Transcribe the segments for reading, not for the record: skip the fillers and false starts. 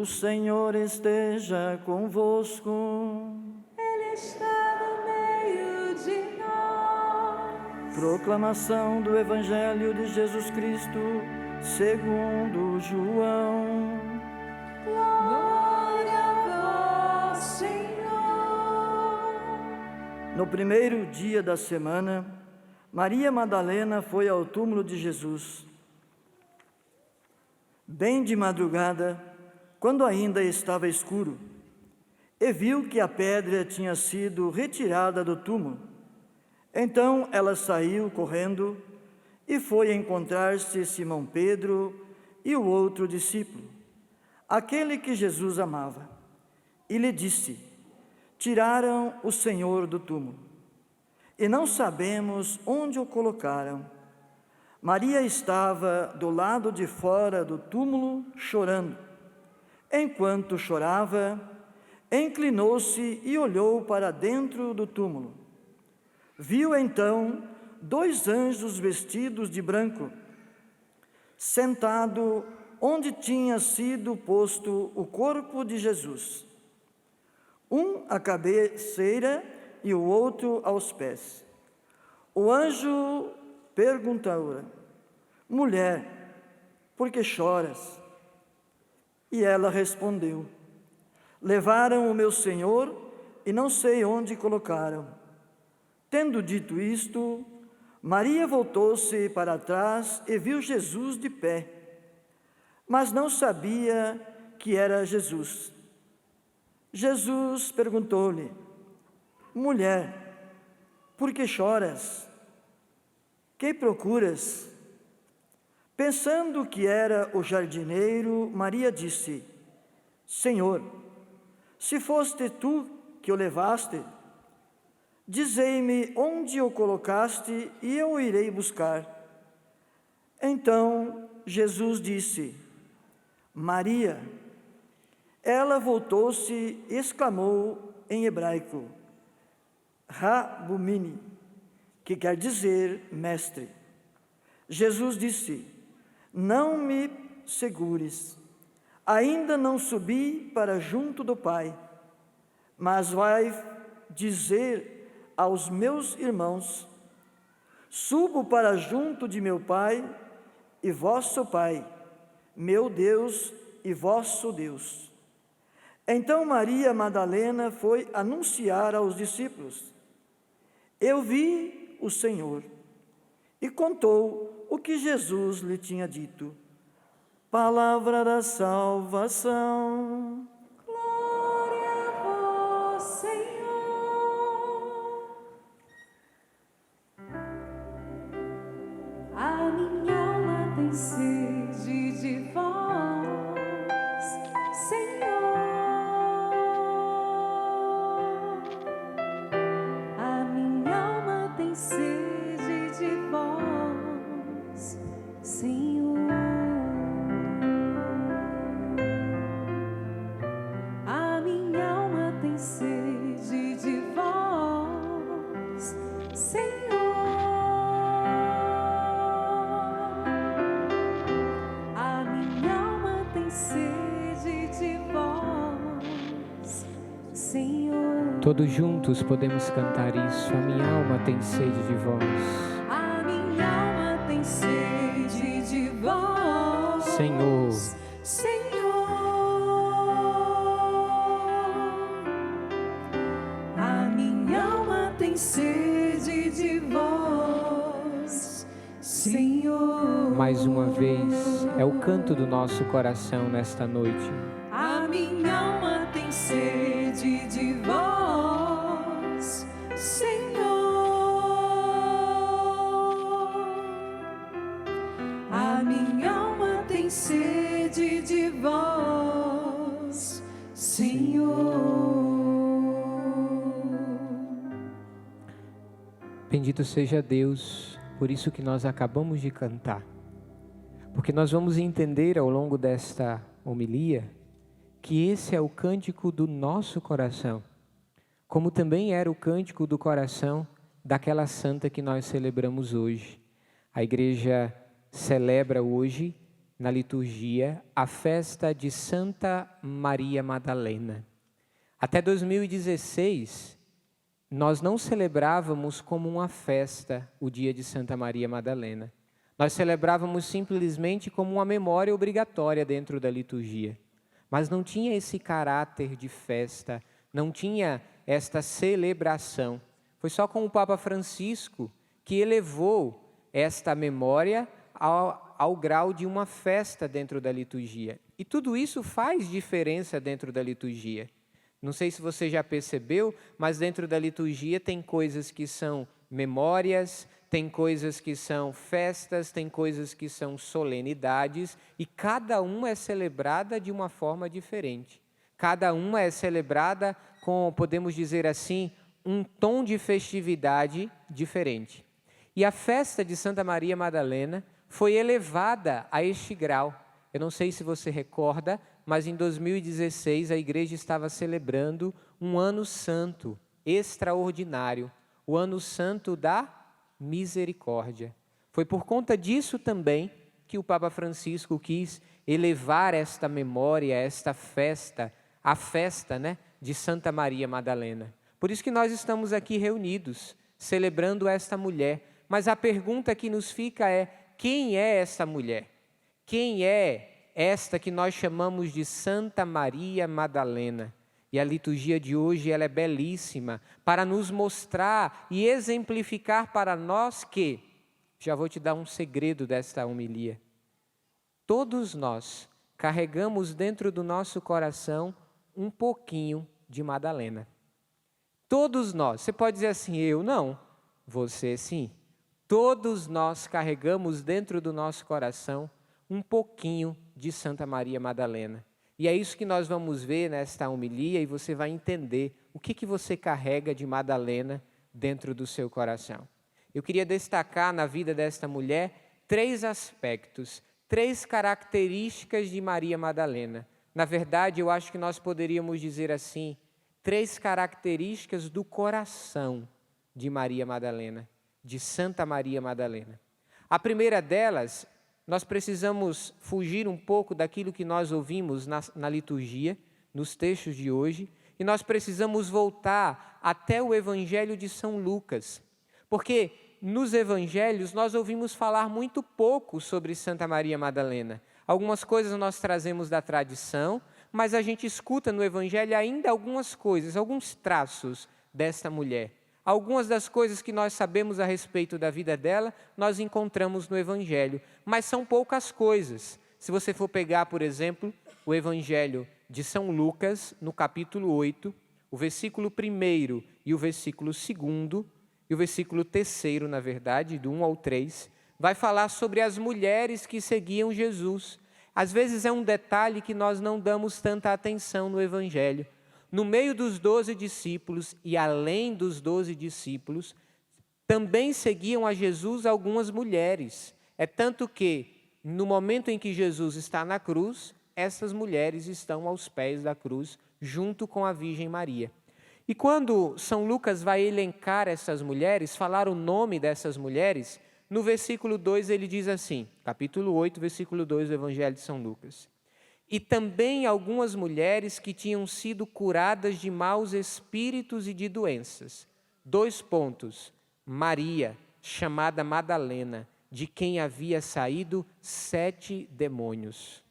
O Senhor esteja convosco. Ele está no meio de nós. Proclamação do Evangelho de Jesus Cristo, segundo João. Glória a vós, Senhor. No primeiro dia da semana, Maria Madalena foi ao túmulo de Jesus. Bem de madrugada, quando ainda estava escuro, e viu que a pedra tinha sido retirada do túmulo. Então ela saiu correndo e foi encontrar-se Simão Pedro e o outro discípulo, aquele que Jesus amava, e lhe disse: tiraram o Senhor do túmulo, e não sabemos onde o colocaram. Maria estava do lado de fora do túmulo chorando. Enquanto chorava, inclinou-se e olhou para dentro do túmulo. Viu então 2 anjos vestidos de branco, sentado onde tinha sido posto o corpo de Jesus, um à cabeceira e o outro aos pés. O anjo perguntou-lhe: mulher, por que choras? E ela respondeu: levaram o meu Senhor e não sei onde colocaram. Tendo dito isto, Maria voltou-se para trás e viu Jesus de pé, mas não sabia que era Jesus. Jesus perguntou-lhe: mulher, por que choras? Que procuras? Pensando que era o jardineiro, Maria disse: Senhor, se foste tu que o levaste, dizei-me onde o colocaste e eu o irei buscar. Então Jesus disse: Maria. Ela voltou-se e exclamou em hebraico: Rabumini, que quer dizer mestre. Jesus disse: não me segures, ainda não subi para junto do Pai, mas vai dizer aos meus irmãos: subo para junto de meu Pai e vosso Pai, meu Deus e vosso Deus. Então Maria Madalena foi anunciar aos discípulos: eu vi o Senhor, e contou o que Jesus lhe tinha dito. Palavra da salvação. Glória a vós, Senhor. A minha alma tem sede de vós, Senhor. A minha alma tem sede de vós, Senhor. A minha alma tem sede de vós, Senhor. A minha alma tem sede de vós, Senhor. Todos juntos podemos cantar isso. A minha alma tem sede de vós. A minha alma tem sede de vós, Senhor. Senhor. A minha alma tem sede de vós, Senhor. Mais uma vez, é o canto do nosso coração nesta noite. A minha alma tem sede de vós, Senhor. A minha alma tem sede de vós, Senhor. Bendito seja Deus, por isso que nós acabamos de cantar. Porque nós vamos entender ao longo desta homilia que esse é o cântico do nosso coração, como também era o cântico do coração daquela santa que nós celebramos hoje. A igreja celebra hoje, na liturgia a festa de Santa Maria Madalena. Até 2016, nós não celebrávamos como uma festa o dia de Santa Maria Madalena. Nós celebrávamos simplesmente como uma memória obrigatória dentro da liturgia. Mas não tinha esse caráter de festa, não tinha esta celebração. Foi só com o Papa Francisco que elevou esta memória ao grau de uma festa dentro da liturgia. E tudo isso faz diferença dentro da liturgia. Não sei se você já percebeu, mas dentro da liturgia tem coisas que são memórias, tem coisas que são festas, tem coisas que são solenidades, e cada uma é celebrada de uma forma diferente. Cada uma é celebrada com, podemos dizer assim, um tom de festividade diferente. E a festa de Santa Maria Madalena foi elevada a este grau. Eu não sei se você recorda, mas em 2016 a igreja estava celebrando um ano santo extraordinário, o ano santo da misericórdia. Foi por conta disso também que o Papa Francisco quis elevar esta memória, esta festa, a festa, de Santa Maria Madalena. Por isso que nós estamos aqui reunidos, celebrando esta mulher. Mas a pergunta que nos fica é: quem é essa mulher? Quem é esta que nós chamamos de Santa Maria Madalena? E a liturgia de hoje ela é belíssima para nos mostrar e exemplificar para nós que, já vou te dar um segredo desta homilia, todos nós carregamos dentro do nosso coração um pouquinho de Madalena. Todos nós. Você pode dizer assim: eu não, você sim. Todos nós carregamos dentro do nosso coração um pouquinho de Santa Maria Madalena. E é isso que nós vamos ver nesta homilia, e você vai entender o que você carrega de Madalena dentro do seu coração. Eu queria destacar na vida desta mulher 3 aspectos, 3 características de Maria Madalena. Na verdade, eu acho que nós poderíamos dizer assim, 3 características do coração de Maria Madalena, de Santa Maria Madalena. A primeira delas, nós precisamos fugir um pouco daquilo que nós ouvimos na liturgia, nos textos de hoje, e nós precisamos voltar até o Evangelho de São Lucas, porque nos Evangelhos nós ouvimos falar muito pouco sobre Santa Maria Madalena. Algumas coisas nós trazemos da tradição, mas a gente escuta no Evangelho ainda algumas coisas, alguns traços desta mulher. Algumas das coisas que nós sabemos a respeito da vida dela, nós encontramos no Evangelho, mas são poucas coisas. Se você for pegar, por exemplo, o Evangelho de São Lucas, no capítulo 8, o versículo 1 e o versículo 2, e o versículo 3, na verdade, do 1 ao 3, vai falar sobre as mulheres que seguiam Jesus. Às vezes é um detalhe que nós não damos tanta atenção no Evangelho. No meio dos 12 discípulos e além dos 12 discípulos, também seguiam a Jesus algumas mulheres. É tanto que, no momento em que Jesus está na cruz, essas mulheres estão aos pés da cruz, junto com a Virgem Maria. E quando São Lucas vai elencar essas mulheres, falar o nome dessas mulheres, no versículo 2 ele diz assim, capítulo 8, versículo 2 do Evangelho de São Lucas. E também algumas mulheres que tinham sido curadas de maus espíritos e de doenças. 2 pontos. Maria, chamada Madalena, de quem havia saído 7 demônios.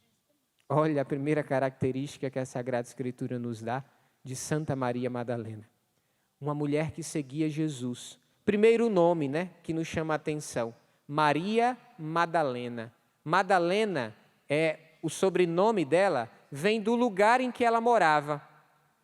Olha a primeira característica que a Sagrada Escritura nos dá de Santa Maria Madalena. Uma mulher que seguia Jesus. Primeiro nome, que nos chama a atenção. Maria Madalena. Madalena o sobrenome dela vem do lugar em que ela morava.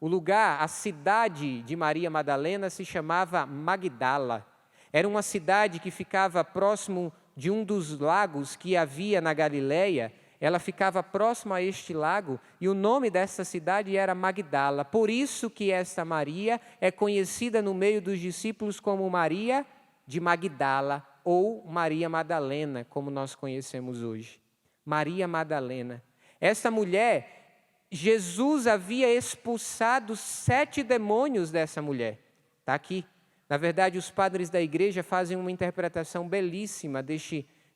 O lugar, a cidade de Maria Madalena se chamava Magdala. Era uma cidade que ficava próximo de um dos lagos que havia na Galileia. Ela ficava próxima a este lago e o nome dessa cidade era Magdala. Por isso que esta Maria é conhecida no meio dos discípulos como Maria de Magdala ou Maria Madalena, como nós conhecemos hoje. Maria Madalena. Essa mulher, Jesus havia expulsado 7 demônios dessa mulher. Está aqui. Na verdade, os padres da igreja fazem uma interpretação belíssima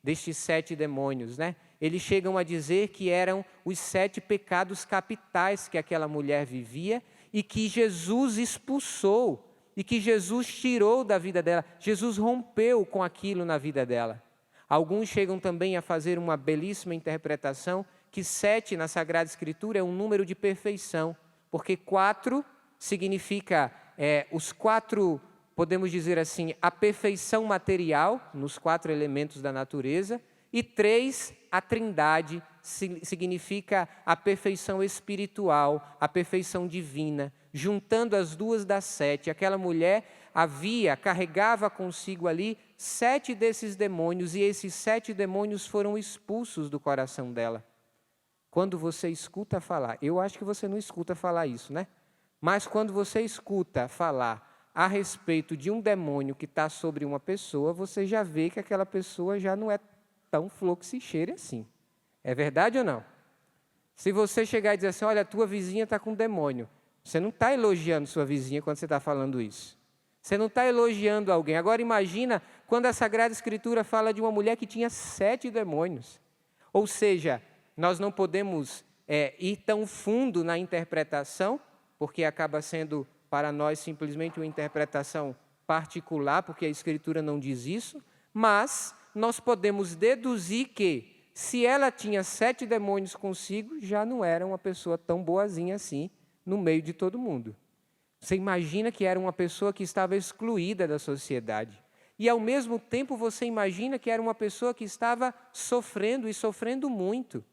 destes 7 demônios, né? Eles chegam a dizer que eram os 7 pecados capitais que aquela mulher vivia e que Jesus expulsou e que Jesus tirou da vida dela. Jesus rompeu com aquilo na vida dela. Alguns chegam também a fazer uma belíssima interpretação que 7 na Sagrada Escritura é um número de perfeição, porque 4 significa os 4, podemos dizer assim, a perfeição material, nos 4 elementos da natureza, e 3, a trindade, significa a perfeição espiritual, a perfeição divina, juntando as duas das 7. Aquela mulher carregava consigo ali 7 desses demônios, e esses 7 demônios foram expulsos do coração dela. Quando você escuta falar, eu acho que você não escuta falar isso, né? Mas quando você escuta falar a respeito de um demônio que está sobre uma pessoa, você já vê que aquela pessoa já não é tão fluxicheira assim. É verdade ou não? Se você chegar e dizer assim, olha, a tua vizinha está com um demônio, você não está elogiando sua vizinha quando você está falando isso. Você não está elogiando alguém. Agora imagina quando a Sagrada Escritura fala de uma mulher que tinha 7 demônios. Ou seja, nós não podemos ir tão fundo na interpretação, porque acaba sendo para nós simplesmente uma interpretação particular, porque a Escritura não diz isso, mas nós podemos deduzir que, se ela tinha 7 demônios consigo, já não era uma pessoa tão boazinha assim, no meio de todo mundo. Você imagina que era uma pessoa que estava excluída da sociedade. E, ao mesmo tempo, você imagina que era uma pessoa que estava sofrendo, e sofrendo muito.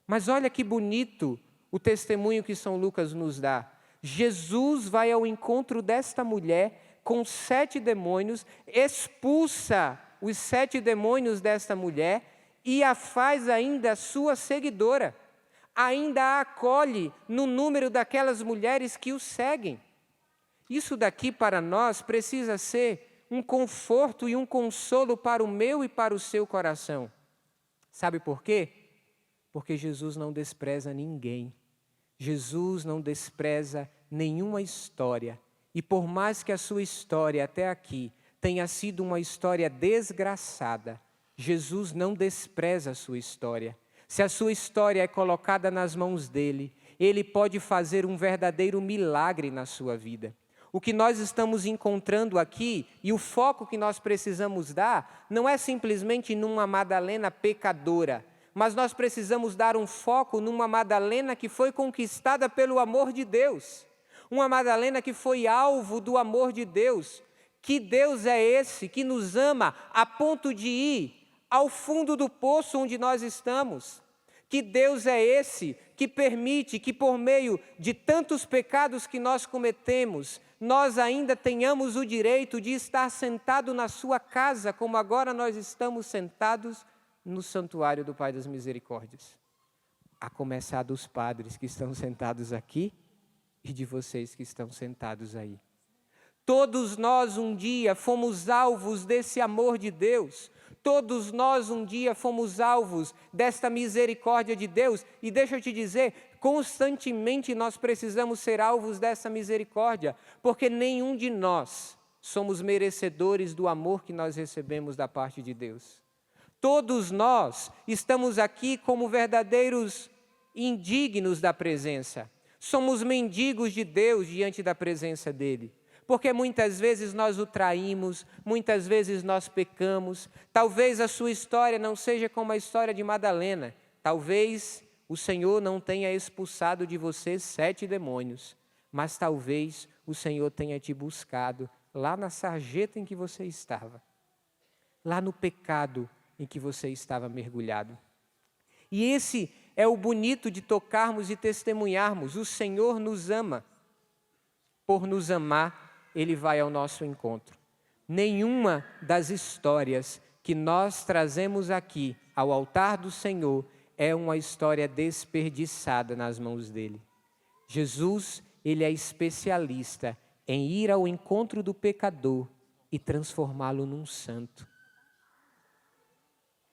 Mas olha que bonito o testemunho que São Lucas nos dá. Jesus vai ao encontro desta mulher com 7 demônios, expulsa os 7 demônios desta mulher e a faz ainda sua seguidora. Ainda a acolhe no número daquelas mulheres que o seguem. Isso daqui para nós precisa ser um conforto e um consolo para o meu e para o seu coração. Sabe por quê? Porque Jesus não despreza ninguém. Jesus não despreza nenhuma história. E por mais que a sua história até aqui tenha sido uma história desgraçada, Jesus não despreza a sua história. Se a sua história é colocada nas mãos dele, ele pode fazer um verdadeiro milagre na sua vida. O que nós estamos encontrando aqui e o foco que nós precisamos dar não é simplesmente numa Madalena pecadora, mas nós precisamos dar um foco numa Madalena que foi conquistada pelo amor de Deus. Uma Madalena que foi alvo do amor de Deus. Que Deus é esse que nos ama a ponto de ir ao fundo do poço onde nós estamos? Que Deus é esse que permite que, por meio de tantos pecados que nós cometemos, nós ainda tenhamos o direito de estar sentado na sua casa, como agora nós estamos sentados no santuário do Pai das Misericórdias? A começar dos padres que estão sentados aqui e de vocês que estão sentados aí. Todos nós um dia fomos alvos desse amor de Deus. Todos nós um dia fomos alvos desta misericórdia de Deus. E deixa eu te dizer, constantemente nós precisamos ser alvos dessa misericórdia, porque nenhum de nós somos merecedores do amor que nós recebemos da parte de Deus. Todos nós estamos aqui como verdadeiros indignos da presença. Somos mendigos de Deus diante da presença dele. Porque muitas vezes nós o traímos, muitas vezes nós pecamos. Talvez a sua história não seja como a história de Madalena. Talvez o Senhor não tenha expulsado de você 7 demônios. Mas talvez o Senhor tenha te buscado lá na sarjeta em que você estava. Lá no pecado em que você estava mergulhado. E esse é o bonito de tocarmos e testemunharmos. O Senhor nos ama. Por nos amar, Ele vai ao nosso encontro. Nenhuma das histórias que nós trazemos aqui ao altar do Senhor é uma história desperdiçada nas mãos dEle. Jesus, Ele é especialista em ir ao encontro do pecador e transformá-lo num santo.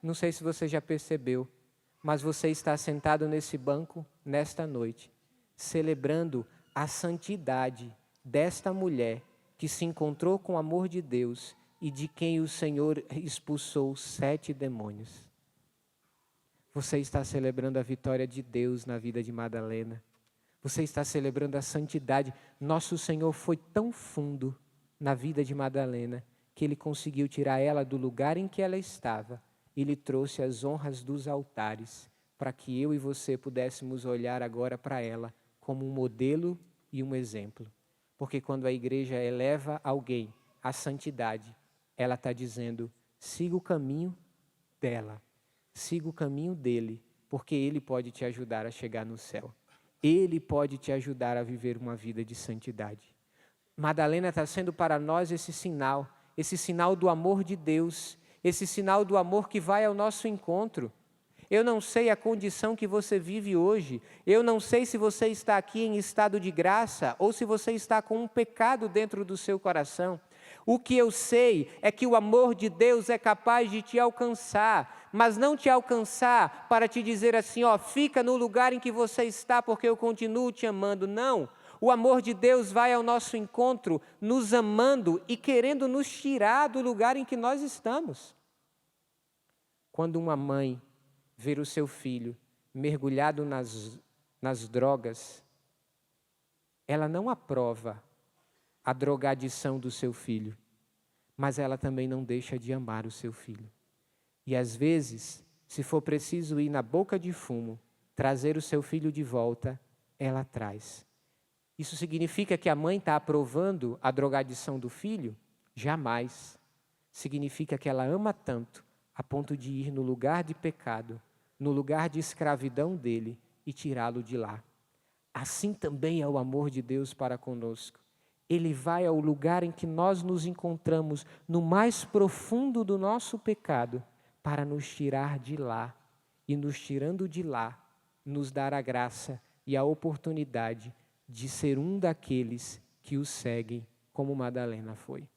Não sei se você já percebeu, mas você está sentado nesse banco nesta noite, celebrando a santidade desta mulher que se encontrou com o amor de Deus e de quem o Senhor expulsou 7 demônios. Você está celebrando a vitória de Deus na vida de Madalena. Você está celebrando a santidade. Nosso Senhor foi tão fundo na vida de Madalena que Ele conseguiu tirar ela do lugar em que ela estava e lhe trouxe as honras dos altares para que eu e você pudéssemos olhar agora para ela como um modelo e um exemplo. Porque quando a igreja eleva alguém à santidade, ela está dizendo, siga o caminho dela, siga o caminho dele, porque ele pode te ajudar a chegar no céu. Ele pode te ajudar a viver uma vida de santidade. Madalena está sendo para nós esse sinal do amor de Deus, esse sinal do amor que vai ao nosso encontro. Eu não sei a condição que você vive hoje, eu não sei se você está aqui em estado de graça ou se você está com um pecado dentro do seu coração. O que eu sei é que o amor de Deus é capaz de te alcançar, mas não te alcançar para te dizer assim, ó, fica no lugar em que você está porque eu continuo te amando. Não, o amor de Deus vai ao nosso encontro, nos amando e querendo nos tirar do lugar em que nós estamos. Quando uma mãe ver o seu filho mergulhado nas drogas, ela não aprova a drogadição do seu filho, mas ela também não deixa de amar o seu filho. E às vezes, se for preciso ir na boca de fumo, trazer o seu filho de volta, ela traz. Isso significa que a mãe está aprovando a drogadição do filho? Jamais. Significa que ela ama tanto, a ponto de ir no lugar de pecado, no lugar de escravidão dele e tirá-lo de lá. Assim também é o amor de Deus para conosco. Ele vai ao lugar em que nós nos encontramos, no mais profundo do nosso pecado, para nos tirar de lá. E nos tirando de lá, nos dar a graça e a oportunidade de ser um daqueles que o seguem, como Madalena foi.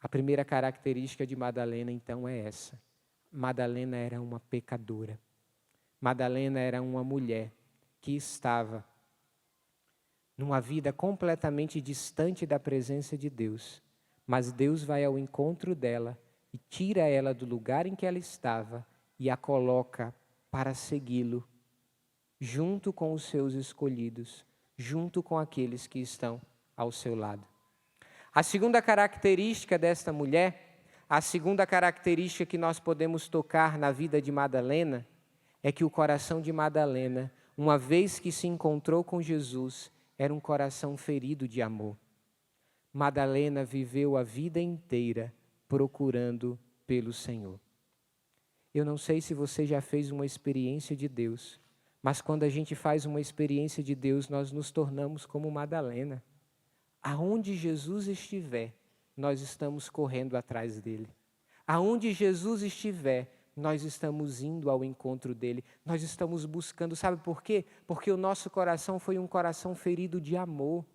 A primeira característica de Madalena, então, é essa. Madalena era uma pecadora. Madalena era uma mulher que estava numa vida completamente distante da presença de Deus. Mas Deus vai ao encontro dela e tira ela do lugar em que ela estava e a coloca para segui-lo, junto com os seus escolhidos, junto com aqueles que estão ao seu lado. A segunda característica desta mulher, a segunda característica que nós podemos tocar na vida de Madalena, é que o coração de Madalena, uma vez que se encontrou com Jesus, era um coração ferido de amor. Madalena viveu a vida inteira procurando pelo Senhor. Eu não sei se você já fez uma experiência de Deus, mas quando a gente faz uma experiência de Deus, nós nos tornamos como Madalena. Aonde Jesus estiver, nós estamos correndo atrás dele. Aonde Jesus estiver, nós estamos indo ao encontro dele, nós estamos buscando, sabe por quê? Porque o nosso coração foi um coração ferido de amor.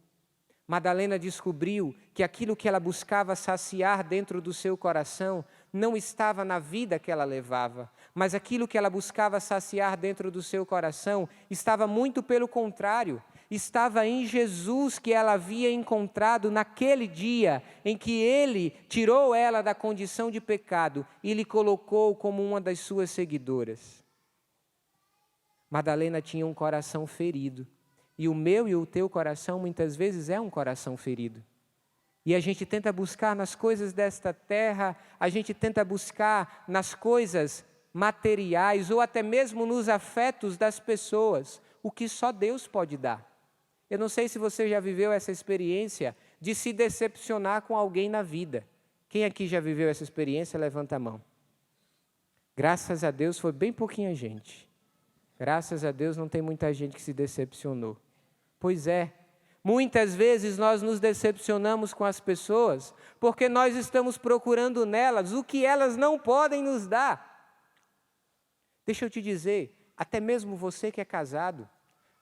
Madalena descobriu que aquilo que ela buscava saciar dentro do seu coração não estava na vida que ela levava, mas aquilo que ela buscava saciar dentro do seu coração estava muito pelo contrário, estava em Jesus que ela havia encontrado naquele dia em que ele tirou ela da condição de pecado e lhe colocou como uma das suas seguidoras. Madalena tinha um coração ferido. E o meu e o teu coração muitas vezes é um coração ferido. E a gente tenta buscar nas coisas desta terra, a gente tenta buscar nas coisas materiais ou até mesmo nos afetos das pessoas, o que só Deus pode dar. Eu não sei se você já viveu essa experiência de se decepcionar com alguém na vida. Quem aqui já viveu essa experiência, levanta a mão. Graças a Deus foi bem pouquinha gente. Graças a Deus não tem muita gente que se decepcionou. Pois é, muitas vezes nós nos decepcionamos com as pessoas porque nós estamos procurando nelas o que elas não podem nos dar. Deixa eu te dizer, até mesmo você que é casado,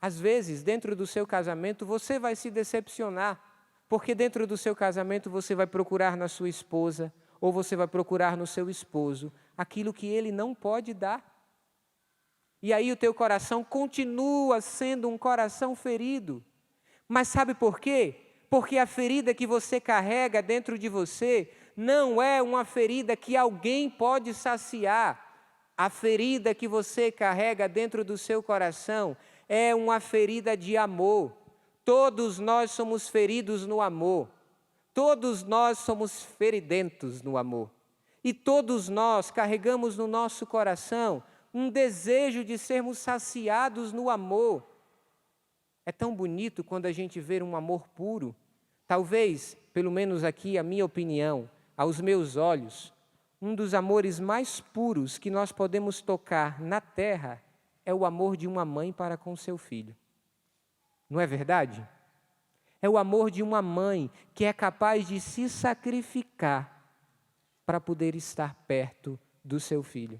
às vezes dentro do seu casamento você vai se decepcionar, porque dentro do seu casamento você vai procurar na sua esposa ou você vai procurar no seu esposo aquilo que ele não pode dar. E aí o teu coração continua sendo um coração ferido. Mas sabe por quê? Porque a ferida que você carrega dentro de você não é uma ferida que alguém pode saciar. A ferida que você carrega dentro do seu coração é uma ferida de amor. Todos nós somos feridos no amor. Todos nós somos feridentos no amor. E todos nós carregamos no nosso coração um desejo de sermos saciados no amor. É tão bonito quando a gente vê um amor puro. Talvez, pelo menos aqui, a minha opinião, aos meus olhos, um dos amores mais puros que nós podemos tocar na terra é o amor de uma mãe para com seu filho. Não é verdade? É o amor de uma mãe que é capaz de se sacrificar para poder estar perto do seu filho.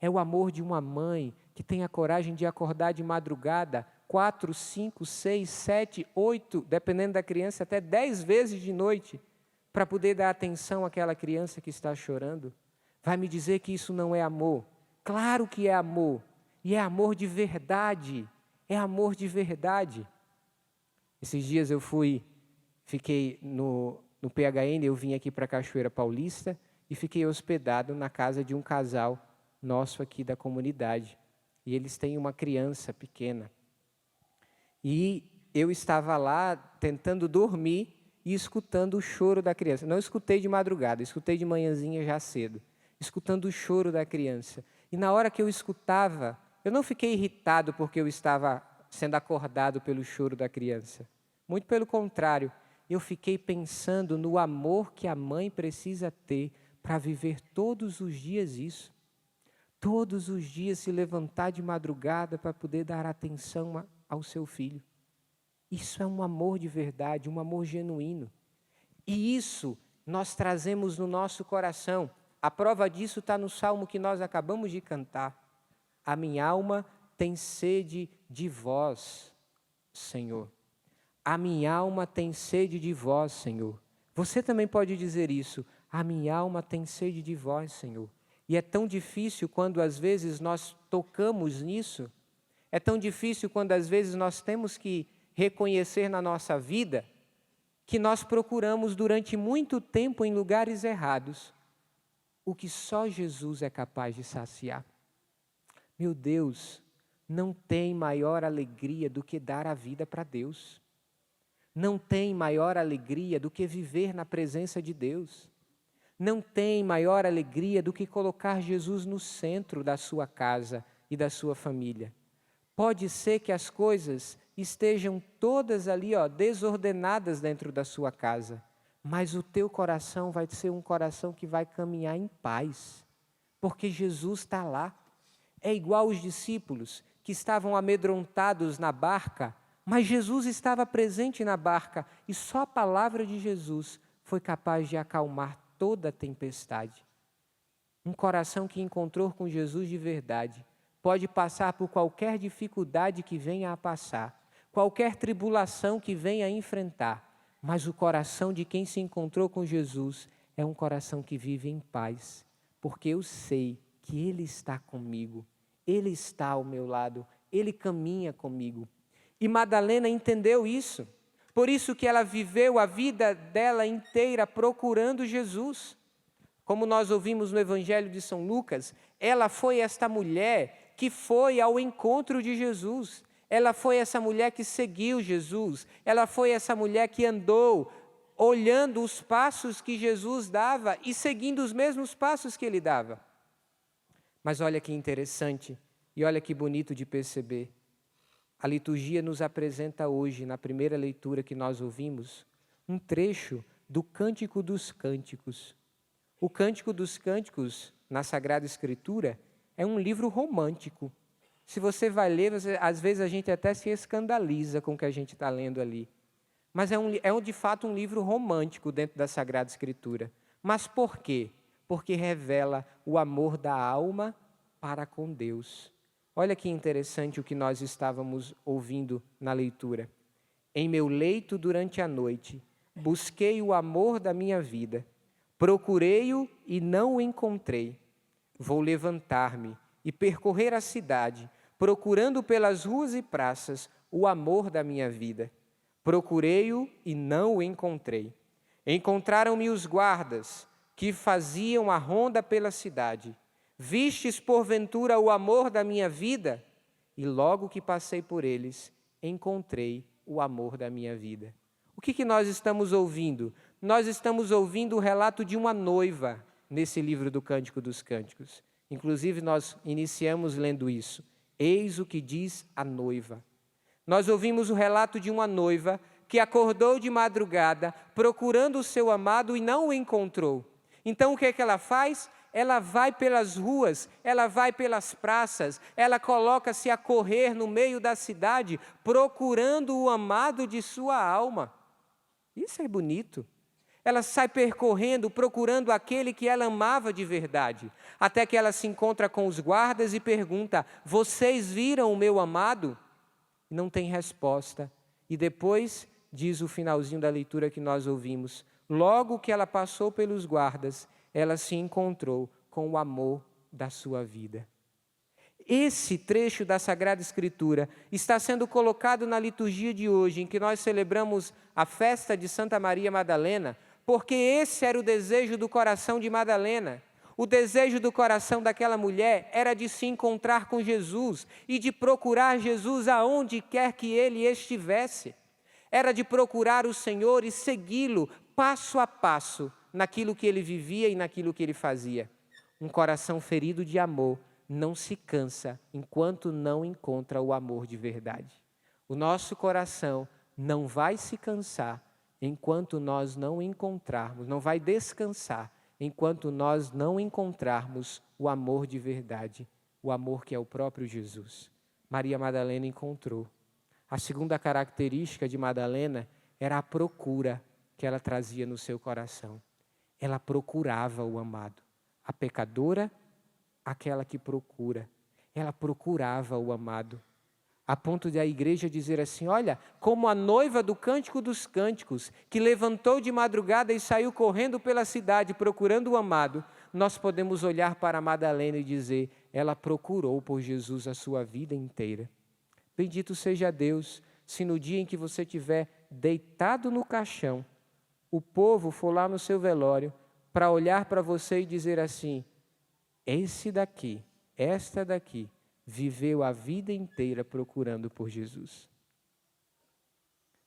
É o amor de uma mãe que tem a coragem de acordar de madrugada 4, 5, 6, 7, 8, dependendo da criança, até 10 vezes de noite, para poder dar atenção àquela criança que está chorando. Vai me dizer que isso não é amor? Claro que é amor, e é amor de verdade, é amor de verdade. Esses dias eu fiquei no PHN, eu vim aqui para a Cachoeira Paulista e fiquei hospedado na casa de um casal nosso aqui da comunidade. E eles têm uma criança pequena. E eu estava lá tentando dormir e escutando o choro da criança. Não escutei de madrugada, escutei de manhãzinha já cedo, escutando o choro da criança. E na hora que eu escutava, eu não fiquei irritado porque eu estava sendo acordado pelo choro da criança. Muito pelo contrário, eu fiquei pensando no amor que a mãe precisa ter para viver todos os dias isso. Todos os dias se levantar de madrugada para poder dar atenção ao seu filho. Isso é um amor de verdade, um amor genuíno. E isso nós trazemos no nosso coração. A prova disso está no salmo que nós acabamos de cantar. A minha alma tem sede de vós, Senhor. A minha alma tem sede de vós, Senhor. Você também pode dizer isso. A minha alma tem sede de vós, Senhor. E é tão difícil quando às vezes nós tocamos nisso. É tão difícil quando às vezes nós temos que reconhecer na nossa vida que nós procuramos durante muito tempo em lugares errados o que só Jesus é capaz de saciar. Meu Deus, não tem maior alegria do que dar a vida para Deus. Não tem maior alegria do que viver na presença de Deus. Não tem maior alegria do que colocar Jesus no centro da sua casa e da sua família. Pode ser que as coisas estejam todas ali, desordenadas dentro da sua casa, mas o teu coração vai ser um coração que vai caminhar em paz, porque Jesus está lá. É igual os discípulos que estavam amedrontados na barca, mas Jesus estava presente na barca e só a palavra de Jesus foi capaz de acalmar toda a tempestade. Um coração que encontrou com Jesus de verdade pode passar por qualquer dificuldade que venha a passar, qualquer tribulação que venha a enfrentar, mas o coração de quem se encontrou com Jesus é um coração que vive em paz, porque eu sei que Ele está comigo, Ele está ao meu lado, Ele caminha comigo. E Madalena entendeu isso. Por isso que ela viveu a vida dela inteira procurando Jesus. Como nós ouvimos no Evangelho de São Lucas, ela foi esta mulher que foi ao encontro de Jesus. Ela foi essa mulher que seguiu Jesus. Ela foi essa mulher que andou olhando os passos que Jesus dava e seguindo os mesmos passos que ele dava. Mas olha que interessante e olha que bonito de perceber. A liturgia nos apresenta hoje, na primeira leitura que nós ouvimos, um trecho do Cântico dos Cânticos. O Cântico dos Cânticos, na Sagrada Escritura, é um livro romântico. Se você vai ler, às vezes a gente até se escandaliza com o que a gente está lendo ali. Mas é de fato um livro romântico dentro da Sagrada Escritura. Mas por quê? Porque revela o amor da alma para com Deus. Olha que interessante o que nós estávamos ouvindo na leitura. Em meu leito durante a noite, busquei o amor da minha vida. Procurei-o e não o encontrei. Vou levantar-me e percorrer a cidade, procurando pelas ruas e praças o amor da minha vida. Procurei-o e não o encontrei. Encontraram-me os guardas que faziam a ronda pela cidade. Vistes porventura o amor da minha vida? E logo que passei por eles, encontrei o amor da minha vida. O que nós estamos ouvindo? Nós estamos ouvindo o relato de uma noiva nesse livro do Cântico dos Cânticos. Inclusive, nós iniciamos lendo isso. Eis o que diz a noiva. Nós ouvimos o relato de uma noiva que acordou de madrugada procurando o seu amado e não o encontrou. Então, o que é que ela faz? Ela vai pelas ruas, ela vai pelas praças, ela coloca-se a correr no meio da cidade, procurando o amado de sua alma. Isso é bonito. Ela sai percorrendo, procurando aquele que ela amava de verdade, até que ela se encontra com os guardas e pergunta: vocês viram o meu amado? Não tem resposta. E depois, diz o finalzinho da leitura que nós ouvimos, logo que ela passou pelos guardas, ela se encontrou com o amor da sua vida. Esse trecho da Sagrada Escritura está sendo colocado na liturgia de hoje, em que nós celebramos a festa de Santa Maria Madalena, porque esse era o desejo do coração de Madalena. O desejo do coração daquela mulher era de se encontrar com Jesus e de procurar Jesus aonde quer que ele estivesse. Era de procurar o Senhor e segui-lo passo a passo naquilo que ele vivia e naquilo que ele fazia. Um coração ferido de amor não se cansa enquanto não encontra o amor de verdade. O nosso coração não vai se cansar enquanto nós não encontrarmos, não vai descansar enquanto nós não encontrarmos o amor de verdade, o amor que é o próprio Jesus. Maria Madalena encontrou. A segunda característica de Madalena era a procura que ela trazia no seu coração. Ela procurava o amado. A pecadora, aquela que procura. Ela procurava o amado. A ponto de a igreja dizer assim: olha, como a noiva do Cântico dos Cânticos, que levantou de madrugada e saiu correndo pela cidade procurando o amado, nós podemos olhar para Madalena e dizer: ela procurou por Jesus a sua vida inteira. Bendito seja Deus, se no dia em que você estiver deitado no caixão, o povo for lá no seu velório para olhar para você e dizer assim: esse daqui, esta daqui, viveu a vida inteira procurando por Jesus.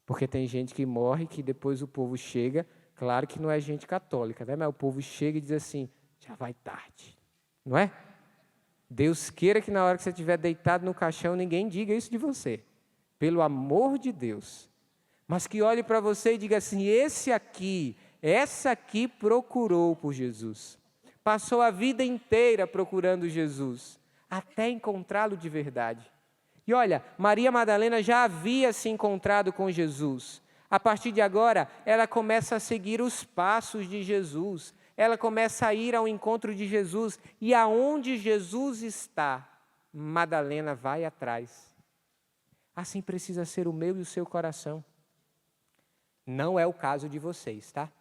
Porque tem gente que morre, que depois o povo chega, claro que não é gente católica, né? Mas o povo chega e diz assim: já vai tarde, não é? Deus queira que na hora que você estiver deitado no caixão, ninguém diga isso de você, pelo amor de Deus. Mas que olhe para você e diga assim: esse aqui, essa aqui procurou por Jesus. Passou a vida inteira procurando Jesus, até encontrá-lo de verdade. E olha, Maria Madalena já havia se encontrado com Jesus. A partir de agora, ela começa a seguir os passos de Jesus. Ela começa a ir ao encontro de Jesus. E aonde Jesus está, Madalena vai atrás. Assim precisa ser o meu e o seu coração. Não é o caso de vocês, tá?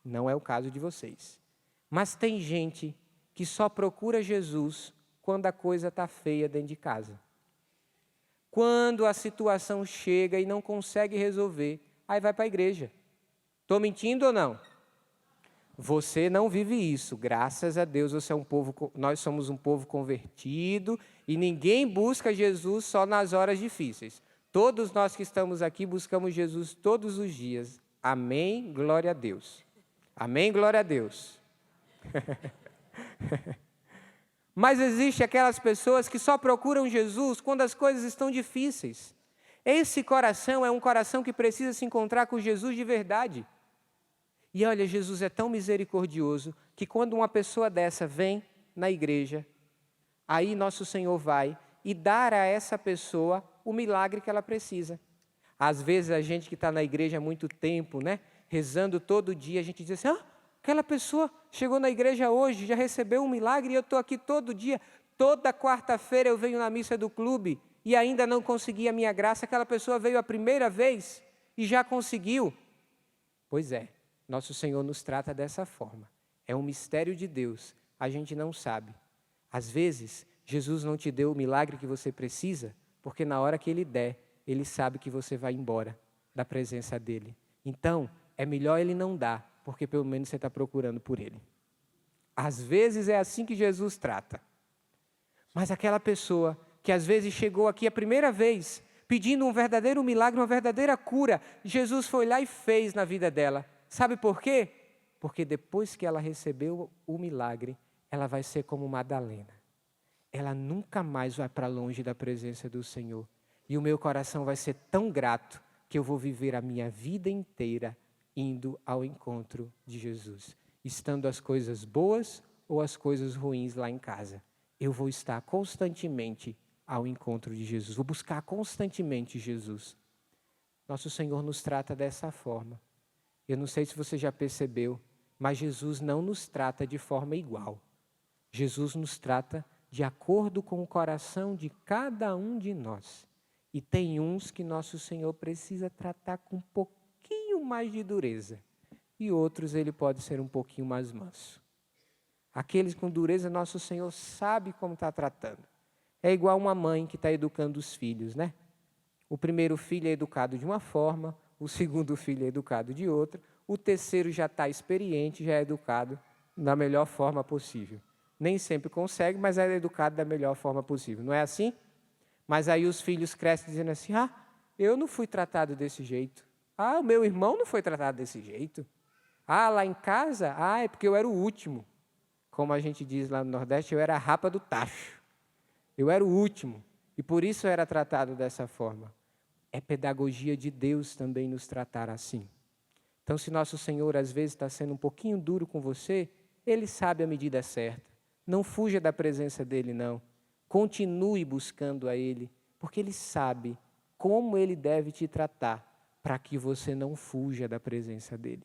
Não é o caso de vocês. Mas tem gente que só procura Jesus quando a coisa está feia dentro de casa. Quando a situação chega e não consegue resolver, aí vai para a igreja. Estou mentindo ou não? Você não vive isso. Graças a Deus, nós somos um povo convertido e ninguém busca Jesus só nas horas difíceis. Todos nós que estamos aqui buscamos Jesus todos os dias. Amém, glória a Deus. Amém, glória a Deus. Mas existe aquelas pessoas que só procuram Jesus quando as coisas estão difíceis. Esse coração é um coração que precisa se encontrar com Jesus de verdade. E olha, Jesus é tão misericordioso que quando uma pessoa dessa vem na igreja, aí nosso Senhor vai e dar a essa pessoa o milagre que ela precisa. Às vezes a gente que está na igreja há muito tempo, né, rezando todo dia, a gente diz assim: aquela pessoa chegou na igreja hoje, já recebeu um milagre e eu estou aqui todo dia. Toda quarta-feira eu venho na missa do clube e ainda não consegui a minha graça. Aquela pessoa veio a primeira vez e já conseguiu. Pois é, nosso Senhor nos trata dessa forma. É um mistério de Deus, a gente não sabe. Às vezes, Jesus não te deu o milagre que você precisa, porque na hora que Ele der, Ele sabe que você vai embora da presença dEle. Então, é melhor ele não dar, porque pelo menos você está procurando por ele. Às vezes é assim que Jesus trata. Mas aquela pessoa que às vezes chegou aqui a primeira vez, pedindo um verdadeiro milagre, uma verdadeira cura, Jesus foi lá e fez na vida dela. Sabe por quê? Porque depois que ela recebeu o milagre, ela vai ser como Madalena. Ela nunca mais vai para longe da presença do Senhor. E o meu coração vai ser tão grato que eu vou viver a minha vida inteira indo ao encontro de Jesus. Estando as coisas boas ou as coisas ruins lá em casa. Eu vou estar constantemente ao encontro de Jesus. Vou buscar constantemente Jesus. Nosso Senhor nos trata dessa forma. Eu não sei se você já percebeu, mas Jesus não nos trata de forma igual. Jesus nos trata de acordo com o coração de cada um de nós. E tem uns que nosso Senhor precisa tratar com um pouquinho mais de dureza. E outros ele pode ser um pouquinho mais manso. Aqueles com dureza, nosso Senhor sabe como está tratando. É igual uma mãe que está educando os filhos, né? O primeiro filho é educado de uma forma, o segundo filho é educado de outra, o terceiro já está experiente, já é educado da melhor forma possível. Nem sempre consegue, mas é educado da melhor forma possível. Não é assim? Mas aí os filhos crescem dizendo assim, eu não fui tratado desse jeito. O meu irmão não foi tratado desse jeito. Lá em casa, é porque eu era o último. Como a gente diz lá no Nordeste, eu era a rapa do tacho. Eu era o último. E por isso eu era tratado dessa forma. É pedagogia de Deus também nos tratar assim. Então, se nosso Senhor às vezes está sendo um pouquinho duro com você, Ele sabe a medida certa. Não fuja da presença dEle, não. Continue buscando a Ele, porque Ele sabe como Ele deve te tratar para que você não fuja da presença dEle.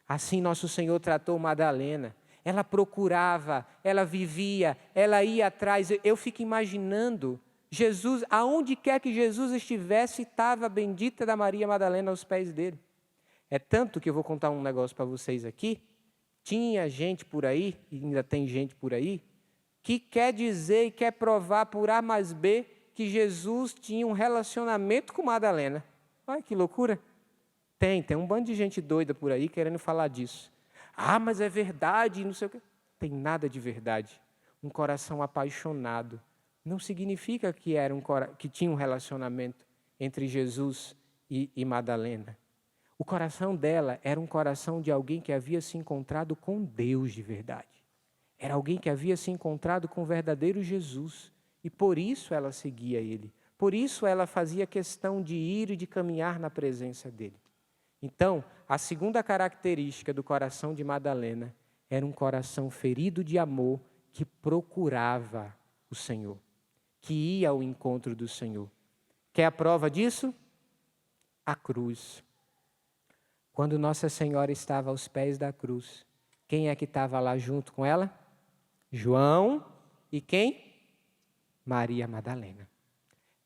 Assim nosso Senhor tratou Madalena. Ela procurava, ela vivia, ela ia atrás. Eu fico imaginando Jesus, aonde quer que Jesus estivesse, estava a bendita da Maria Madalena aos pés dele. É tanto que eu vou contar um negócio para vocês aqui. Tinha gente por aí, e ainda tem gente por aí, que quer dizer e quer provar por A mais B que Jesus tinha um relacionamento com Madalena. Olha que loucura. Tem um bando de gente doida por aí querendo falar disso. Mas é verdade, não sei o quê. Tem nada de verdade. Um coração apaixonado não significa que tinha um relacionamento entre Jesus e Madalena. O coração dela era um coração de alguém que havia se encontrado com Deus de verdade. Era alguém que havia se encontrado com o verdadeiro Jesus. E por isso ela seguia Ele. Por isso ela fazia questão de ir e de caminhar na presença dEle. Então, a segunda característica do coração de Madalena era um coração ferido de amor que procurava o Senhor, que ia ao encontro do Senhor. Quer a prova disso? A cruz. Quando Nossa Senhora estava aos pés da cruz, quem é que estava lá junto com ela? João e quem? Maria Madalena.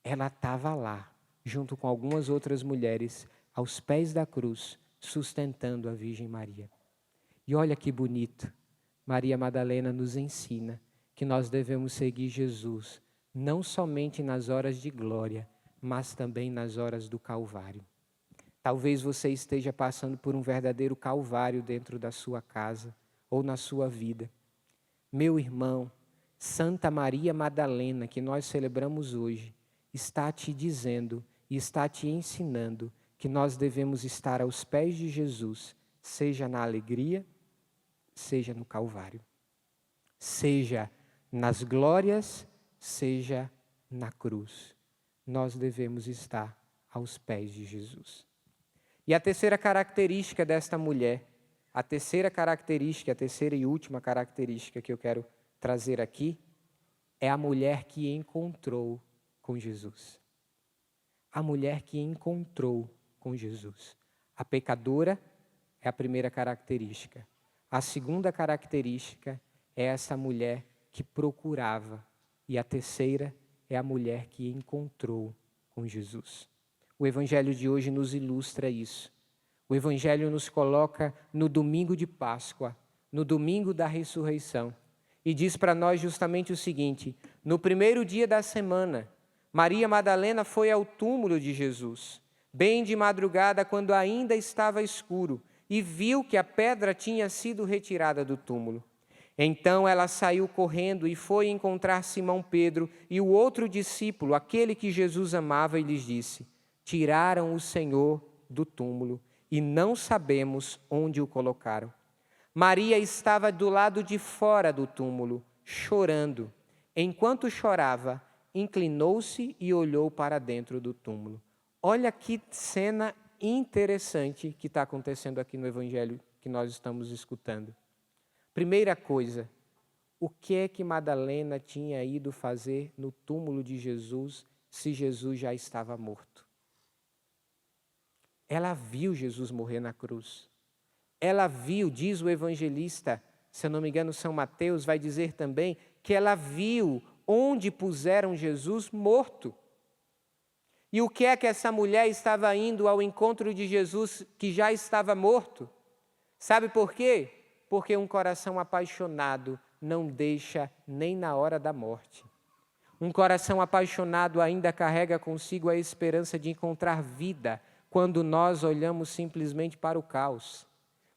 Ela estava lá, junto com algumas outras mulheres, aos pés da cruz, sustentando a Virgem Maria. E olha que bonito, Maria Madalena nos ensina que nós devemos seguir Jesus, não somente nas horas de glória, mas também nas horas do Calvário. Talvez você esteja passando por um verdadeiro Calvário dentro da sua casa ou na sua vida. Meu irmão, Santa Maria Madalena, que nós celebramos hoje, está te dizendo e está te ensinando que nós devemos estar aos pés de Jesus, seja na alegria, seja no Calvário. Seja nas glórias, seja na cruz. Nós devemos estar aos pés de Jesus. E a terceira característica desta mulher, a terceira e última característica que eu quero trazer aqui, é a mulher que encontrou com Jesus. A mulher que encontrou com Jesus. A pecadora é a primeira característica. A segunda característica é essa mulher que procurava. E a terceira é a mulher que encontrou com Jesus. O Evangelho de hoje nos ilustra isso. O Evangelho nos coloca no domingo de Páscoa, no domingo da ressurreição. E diz para nós justamente o seguinte: no primeiro dia da semana, Maria Madalena foi ao túmulo de Jesus. bem de madrugada, quando ainda estava escuro, e viu que a pedra tinha sido retirada do túmulo. Então ela saiu correndo e foi encontrar Simão Pedro e o outro discípulo, aquele que Jesus amava, e lhes disse: tiraram o Senhor do túmulo e não sabemos onde o colocaram. Maria estava do lado de fora do túmulo, chorando. Enquanto chorava, inclinou-se e olhou para dentro do túmulo. Olha que cena interessante que está acontecendo aqui no Evangelho que nós estamos escutando. Primeira coisa, o que é que Madalena tinha ido fazer no túmulo de Jesus se Jesus já estava morto? Ela viu Jesus morrer na cruz. Ela viu, diz o evangelista, se eu não me engano, São Mateus vai dizer também, que ela viu onde puseram Jesus morto. E o que é que essa mulher estava indo ao encontro de Jesus que já estava morto? Sabe por quê? Porque um coração apaixonado não deixa nem na hora da morte. Um coração apaixonado ainda carrega consigo a esperança de encontrar vida quando nós olhamos simplesmente para o caos,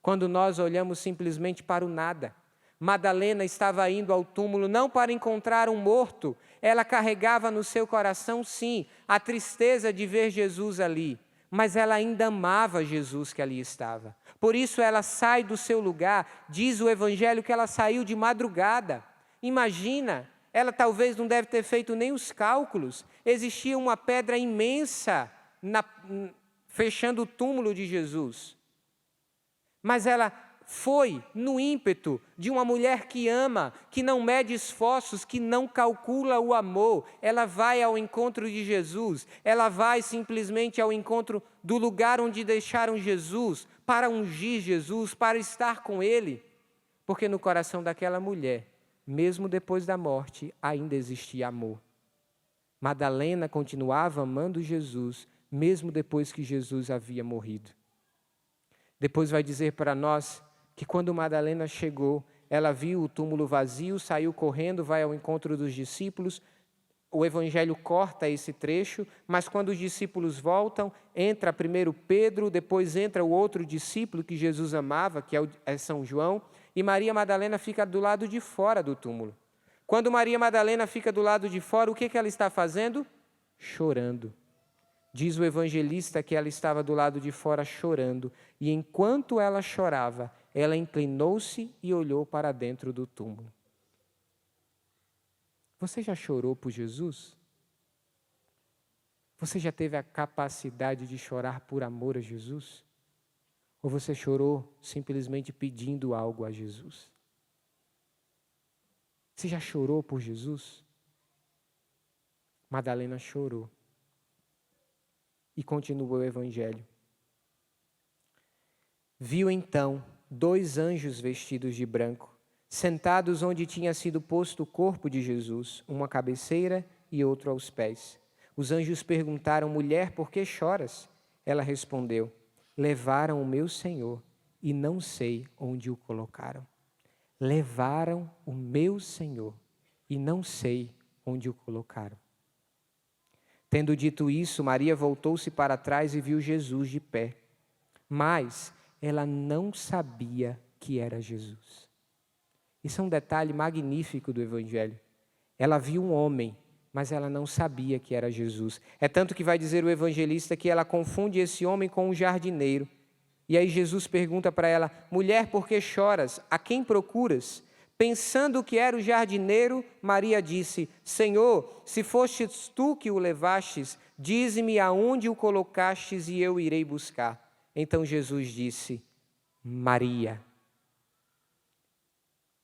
quando nós olhamos simplesmente para o nada. Madalena estava indo ao túmulo não para encontrar um morto, ela carregava no seu coração, sim, a tristeza de ver Jesus ali, mas ela ainda amava Jesus que ali estava. Por isso ela sai do seu lugar, diz o Evangelho que ela saiu de madrugada. Imagina, ela talvez não deve ter feito nem os cálculos, existia uma pedra imensa fechando o túmulo de Jesus. Mas ela foi no ímpeto de uma mulher que ama, que não mede esforços, que não calcula o amor. Ela vai ao encontro de Jesus, ela vai simplesmente ao encontro do lugar onde deixaram Jesus, para ungir Jesus, para estar com Ele. Porque no coração daquela mulher, mesmo depois da morte, ainda existia amor. Madalena continuava amando Jesus, mesmo depois que Jesus havia morrido. Depois vai dizer para nós que quando Madalena chegou, ela viu o túmulo vazio, saiu correndo, vai ao encontro dos discípulos. O Evangelho corta esse trecho, mas quando os discípulos voltam, entra primeiro Pedro, depois entra o outro discípulo que Jesus amava, que é São João, e Maria Madalena fica do lado de fora do túmulo. Quando Maria Madalena fica do lado de fora, o que ela está fazendo? Chorando. Diz o evangelista que ela estava do lado de fora chorando, e enquanto ela chorava, ela inclinou-se e olhou para dentro do túmulo. Você já chorou por Jesus? Você já teve a capacidade de chorar por amor a Jesus? Ou você chorou simplesmente pedindo algo a Jesus? Você já chorou por Jesus? Madalena chorou. E continuou o Evangelho. Viu então 2 anjos vestidos de branco, sentados onde tinha sido posto o corpo de Jesus, um à cabeceira e outro aos pés. Os anjos perguntaram: mulher, por que choras? Ela respondeu: levaram o meu Senhor e não sei onde o colocaram. Levaram o meu Senhor e não sei onde o colocaram. Tendo dito isso, Maria voltou-se para trás e viu Jesus de pé. Mas ela não sabia que era Jesus. Isso é um detalhe magnífico do Evangelho. Ela viu um homem, mas ela não sabia que era Jesus. É tanto que vai dizer o evangelista que ela confunde esse homem com um jardineiro. E aí Jesus pergunta para ela: mulher, por que choras? A quem procuras? Pensando que era o jardineiro, Maria disse: Senhor, se fostes tu que o levastes, dize-me aonde o colocastes e eu irei buscar. Então Jesus disse: Maria.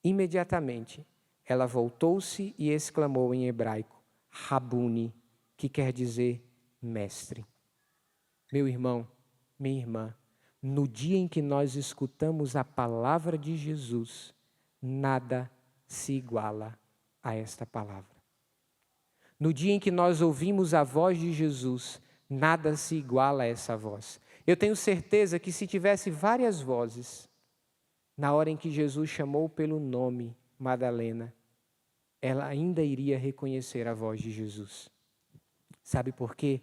Imediatamente, ela voltou-se e exclamou em hebraico: Rabuni, que quer dizer mestre. Meu irmão, minha irmã, no dia em que nós escutamos a palavra de Jesus, nada se iguala a esta palavra. No dia em que nós ouvimos a voz de Jesus, nada se iguala a essa voz. Eu tenho certeza que se tivesse várias vozes, na hora em que Jesus chamou pelo nome Madalena, ela ainda iria reconhecer a voz de Jesus. Sabe por quê?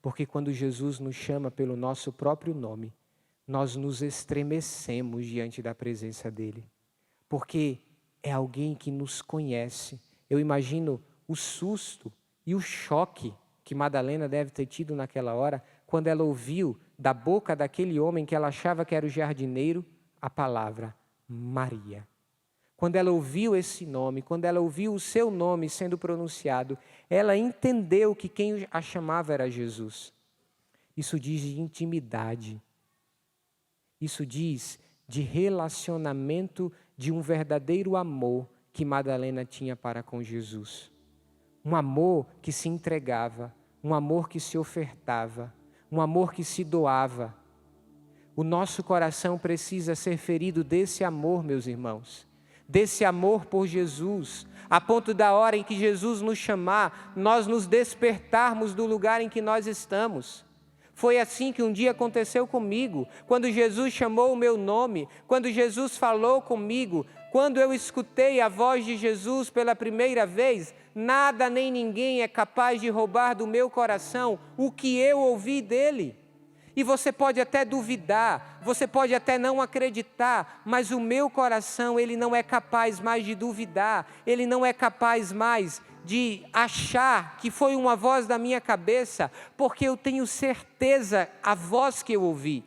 Porque quando Jesus nos chama pelo nosso próprio nome, nós nos estremecemos diante da presença dele. Porque é alguém que nos conhece. Eu imagino o susto e o choque que Madalena deve ter tido naquela hora, quando ela ouviu da boca daquele homem que ela achava que era o jardineiro, a palavra Maria. Quando ela ouviu esse nome, quando ela ouviu o seu nome sendo pronunciado, ela entendeu que quem a chamava era Jesus. Isso diz de intimidade. Isso diz de relacionamento, de um verdadeiro amor que Madalena tinha para com Jesus. Um amor que se entregava, um amor que se ofertava, um amor que se doava. O nosso coração precisa ser ferido desse amor, meus irmãos. Desse amor por Jesus, a ponto da hora em que Jesus nos chamar, nós nos despertarmos do lugar em que nós estamos. Foi assim que um dia aconteceu comigo, quando Jesus chamou o meu nome, quando Jesus falou comigo, quando eu escutei a voz de Jesus pela primeira vez, nada nem ninguém é capaz de roubar do meu coração o que eu ouvi dele. E você pode até duvidar, você pode até não acreditar, mas o meu coração, ele não é capaz mais de duvidar, ele não é capaz mais de achar que foi uma voz da minha cabeça, porque eu tenho certeza a voz que eu ouvi.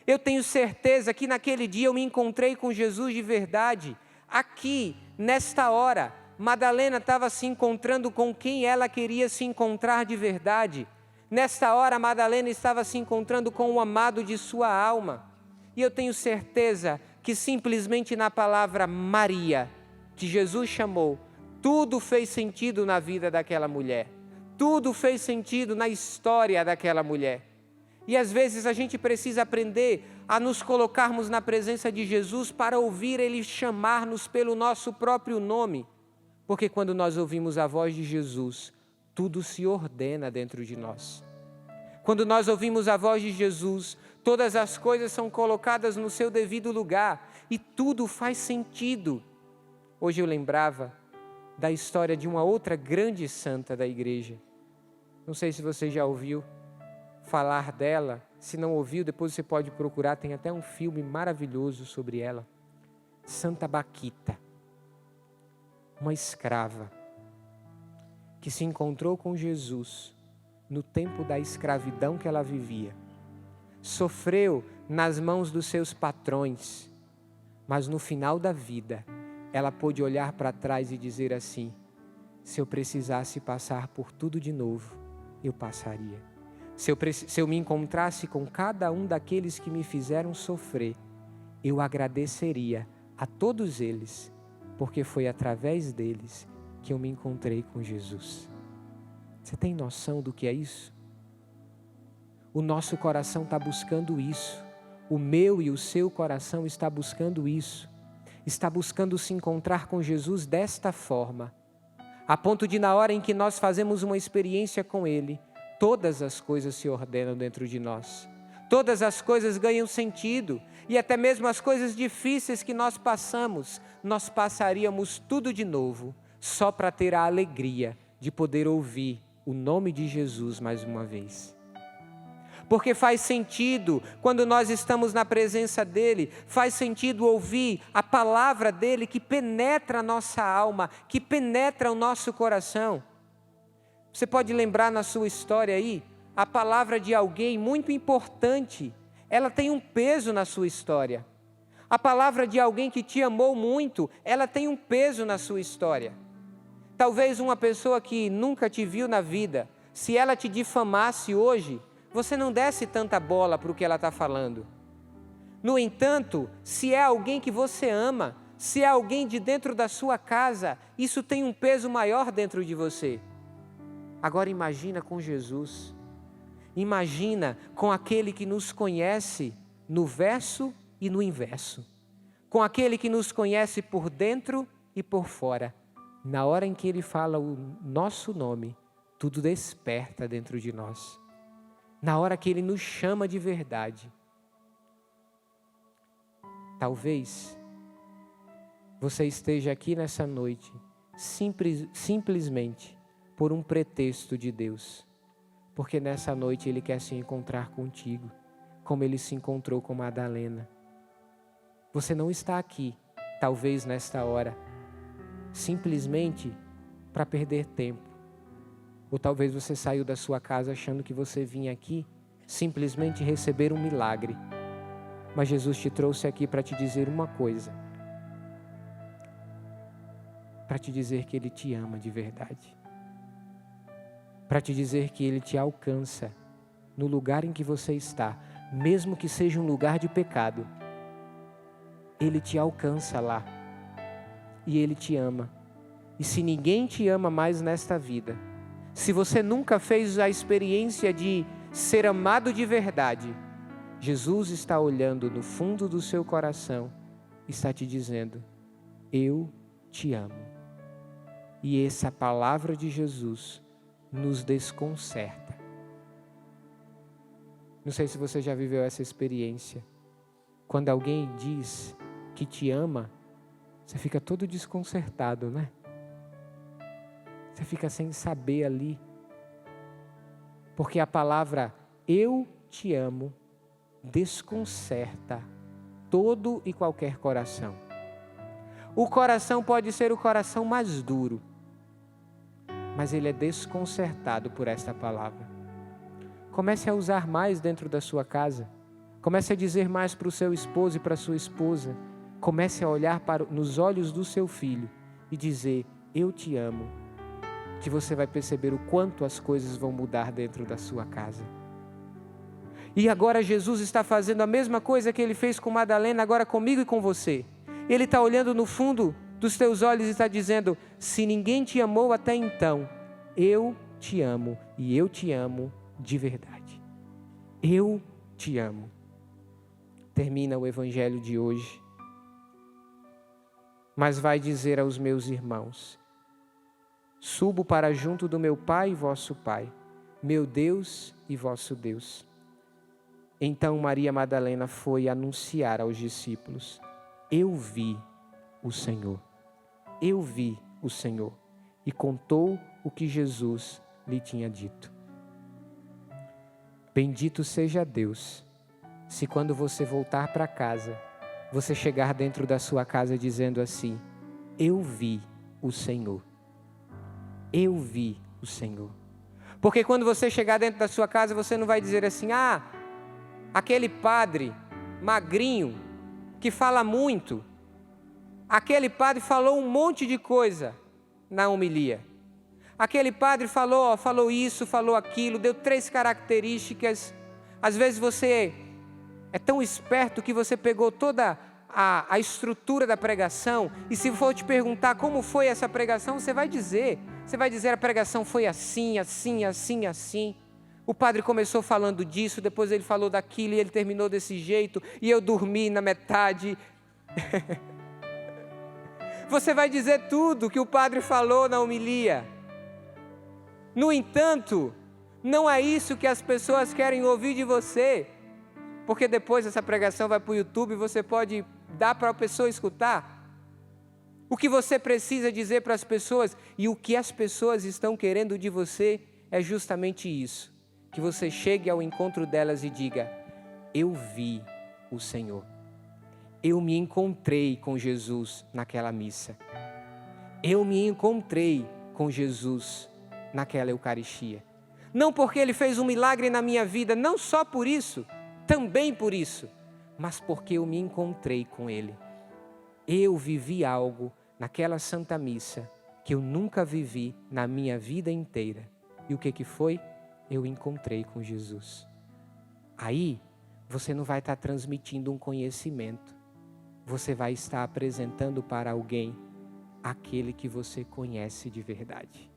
Eu tenho certeza que naquele dia eu me encontrei com Jesus de verdade. Aqui, nesta hora, Madalena estava se encontrando com quem ela queria se encontrar de verdade. Nesta hora, Madalena estava se encontrando com o amado de sua alma. E eu tenho certeza que simplesmente na palavra Maria, que Jesus chamou, tudo fez sentido na vida daquela mulher. Tudo fez sentido na história daquela mulher. E às vezes a gente precisa aprender a nos colocarmos na presença de Jesus para ouvir Ele chamar-nos pelo nosso próprio nome. Porque quando nós ouvimos a voz de Jesus, tudo se ordena dentro de nós. Quando nós ouvimos a voz de Jesus, todas as coisas são colocadas no seu devido lugar e tudo faz sentido. Hoje eu lembrava da história de uma outra grande santa da igreja. Não sei se você já ouviu falar dela. Se não ouviu, depois você pode procurar, tem até um filme maravilhoso sobre ela. Santa Baquita, uma escrava que se encontrou com Jesus no tempo da escravidão que ela vivia. Sofreu nas mãos dos seus patrões, mas no final da vida, ela pôde olhar para trás e dizer assim: se eu precisasse passar por tudo de novo, eu passaria. Se eu me encontrasse com cada um daqueles que me fizeram sofrer, eu agradeceria a todos eles, porque foi através deles que eu me encontrei com Jesus. Você tem noção do que é isso? O nosso coração está buscando isso. O meu e o seu coração está buscando isso. Está buscando se encontrar com Jesus desta forma, a ponto de na hora em que nós fazemos uma experiência com Ele, todas as coisas se ordenam dentro de nós. Todas as coisas ganham sentido. E até mesmo as coisas difíceis que nós passamos, nós passaríamos tudo de novo, só para ter a alegria de poder ouvir o nome de Jesus mais uma vez. Porque faz sentido, quando nós estamos na presença dEle, faz sentido ouvir a palavra dEle que penetra a nossa alma, que penetra o nosso coração. Você pode lembrar na sua história aí, a palavra de alguém muito importante, ela tem um peso na sua história. A palavra de alguém que te amou muito, ela tem um peso na sua história. Talvez uma pessoa que nunca te viu na vida, se ela te difamasse hoje, você não desse tanta bola para o que ela está falando. No entanto, se é alguém que você ama, se é alguém de dentro da sua casa, isso tem um peso maior dentro de você. Agora imagina com Jesus. Imagina com aquele que nos conhece no verso e no inverso. Com aquele que nos conhece por dentro e por fora. Na hora em que Ele fala o nosso nome, tudo desperta dentro de nós. Na hora que Ele nos chama de verdade. Talvez você esteja aqui nessa noite simplesmente por um pretexto de Deus. porque nessa noite Ele quer se encontrar contigo, como Ele se encontrou com Madalena. Você não está aqui, talvez nesta hora, simplesmente para perder tempo. Ou talvez você saiu da sua casa achando que você vinha aqui simplesmente receber um milagre. Mas Jesus te trouxe aqui para te dizer uma coisa. Para te dizer que Ele te ama de verdade. Para te dizer que Ele te alcança no lugar em que você está, mesmo que seja um lugar de pecado. Ele te alcança lá. E Ele te ama. E se ninguém te ama mais nesta vida, se você nunca fez a experiência de ser amado de verdade, Jesus está olhando no fundo do seu coração e está te dizendo: eu te amo. E essa palavra de Jesus nos desconcerta. Não sei se você já viveu essa experiência. Quando alguém diz que te ama, você fica todo desconcertado, né? Você fica sem saber ali. Porque a palavra eu te amo desconcerta todo e qualquer coração. O coração pode ser o coração mais duro, mas ele é desconcertado por esta palavra. Comece a usar mais dentro da sua casa. Comece a dizer mais para o seu esposo e para a sua esposa. Comece a olhar nos olhos do seu filho e dizer: eu te amo. Que você vai perceber o quanto as coisas vão mudar dentro da sua casa. E agora Jesus está fazendo a mesma coisa que Ele fez com Madalena, agora comigo e com você. Ele está olhando no fundo dos teus olhos e está dizendo: se ninguém te amou até então, eu te amo e eu te amo de verdade. Eu te amo. Termina o evangelho de hoje. Mas vai dizer aos meus irmãos: subo para junto do meu Pai e vosso Pai, meu Deus e vosso Deus. Então Maria Madalena foi anunciar aos discípulos: eu vi o Senhor. Eu vi o Senhor. E contou o que Jesus lhe tinha dito. Bendito seja Deus, se quando você voltar para casa, você chegar dentro da sua casa dizendo assim: eu vi o Senhor. Eu vi o Senhor. Porque quando você chegar dentro da sua casa, você não vai dizer assim: ah, aquele padre magrinho que fala muito, aquele padre falou um monte de coisa na homilia. Aquele padre falou isso, falou aquilo, deu 3 características. Às vezes você é tão esperto que você pegou toda a estrutura da pregação, e se for te perguntar como foi essa pregação, você vai dizer a pregação foi assim, assim, assim, assim. O padre começou falando disso, depois ele falou daquilo e ele terminou desse jeito, e eu dormi na metade. Você vai dizer tudo que o padre falou na homilia. No entanto, não é isso que as pessoas querem ouvir de você, porque depois essa pregação vai para o YouTube e você pode dar para a pessoa escutar. O que você precisa dizer para as pessoas e o que as pessoas estão querendo de você é justamente isso. Que você chegue ao encontro delas e diga: eu vi o Senhor. Eu me encontrei com Jesus naquela missa. Eu me encontrei com Jesus naquela Eucaristia. Não porque Ele fez um milagre na minha vida, não só por isso, também por isso, mas porque eu me encontrei com Ele. Eu vivi algo naquela Santa Missa que eu nunca vivi na minha vida inteira. E o que foi? Eu encontrei com Jesus. Aí, você não vai estar transmitindo um conhecimento. Você vai estar apresentando para alguém aquele que você conhece de verdade.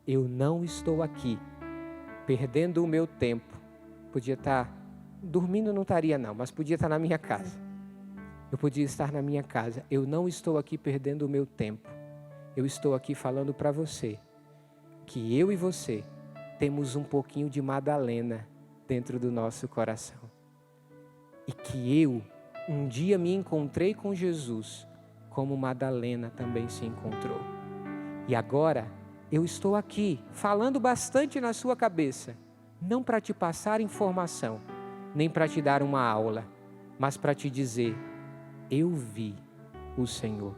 Eu não estou aqui perdendo o meu tempo. Podia estar dormindo, não estaria não, mas podia estar na minha casa. Eu podia estar na minha casa. Eu não estou aqui perdendo o meu tempo. Eu estou aqui falando para você que eu e você temos um pouquinho de Madalena dentro do nosso coração. E que eu um dia me encontrei com Jesus, como Madalena também se encontrou. E agora eu estou aqui falando bastante na sua cabeça, não para te passar informação, nem para te dar uma aula, mas para te dizer: eu vi o Senhor.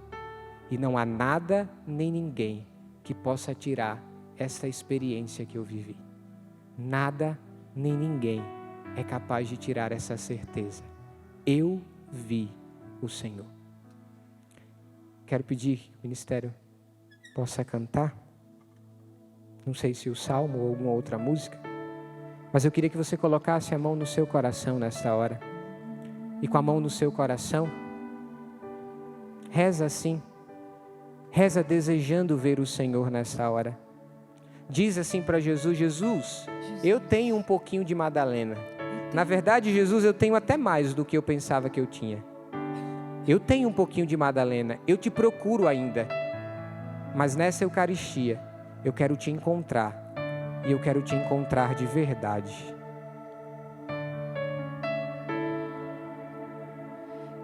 E não há nada nem ninguém que possa tirar essa experiência que eu vivi. Nada nem ninguém é capaz de tirar essa certeza. Eu vi o Senhor. Quero pedir que o ministério possa cantar. Não sei se o salmo ou alguma outra música, mas eu queria que você colocasse a mão no seu coração nesta hora. E com a mão no seu coração, reza assim. Reza desejando ver o Senhor nesta hora. Diz assim para Jesus: Jesus, eu tenho um pouquinho de Madalena. Na verdade, Jesus, eu tenho até mais do que eu pensava que eu tinha. Eu tenho um pouquinho de Madalena, eu te procuro ainda. Mas nessa Eucaristia, eu quero te encontrar. E eu quero te encontrar de verdade.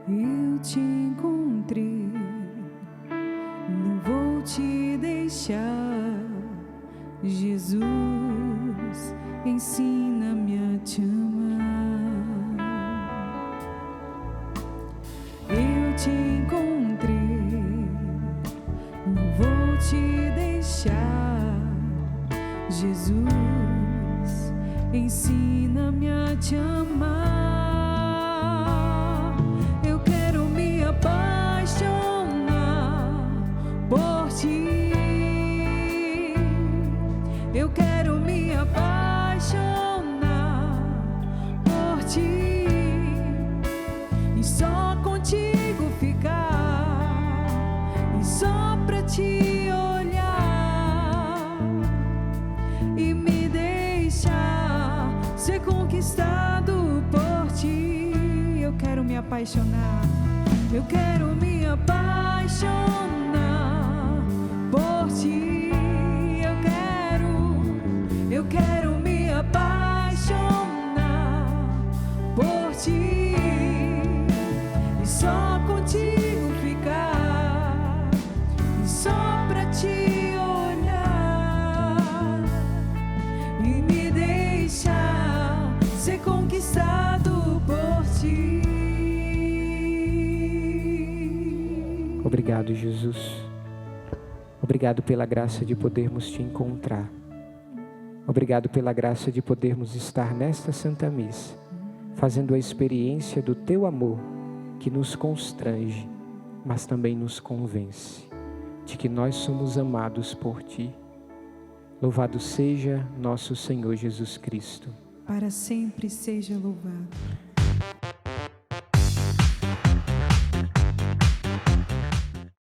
Eu te encontrei, não vou te deixar. Jesus, ensina-me a te amar. Eu te encontrei, não vou te deixar. Jesus, ensina-me a te amar. Eu quero me apaixonar por ti. Eu quero me apaixonar por ti e só contigo ficar e só pra te olhar e me deixar ser conquistado por ti. Eu quero me apaixonar, eu quero me apaixonar por ti. Eu quero me apaixonar por ti e só contigo ficar e só pra te olhar e me deixar ser conquistado por ti. Obrigado, Jesus. Obrigado pela graça de podermos te encontrar. Obrigado pela graça de podermos estar nesta Santa Missa, fazendo a experiência do Teu amor, que nos constrange, mas também nos convence, de que nós somos amados por Ti. Louvado seja nosso Senhor Jesus Cristo. Para sempre seja louvado.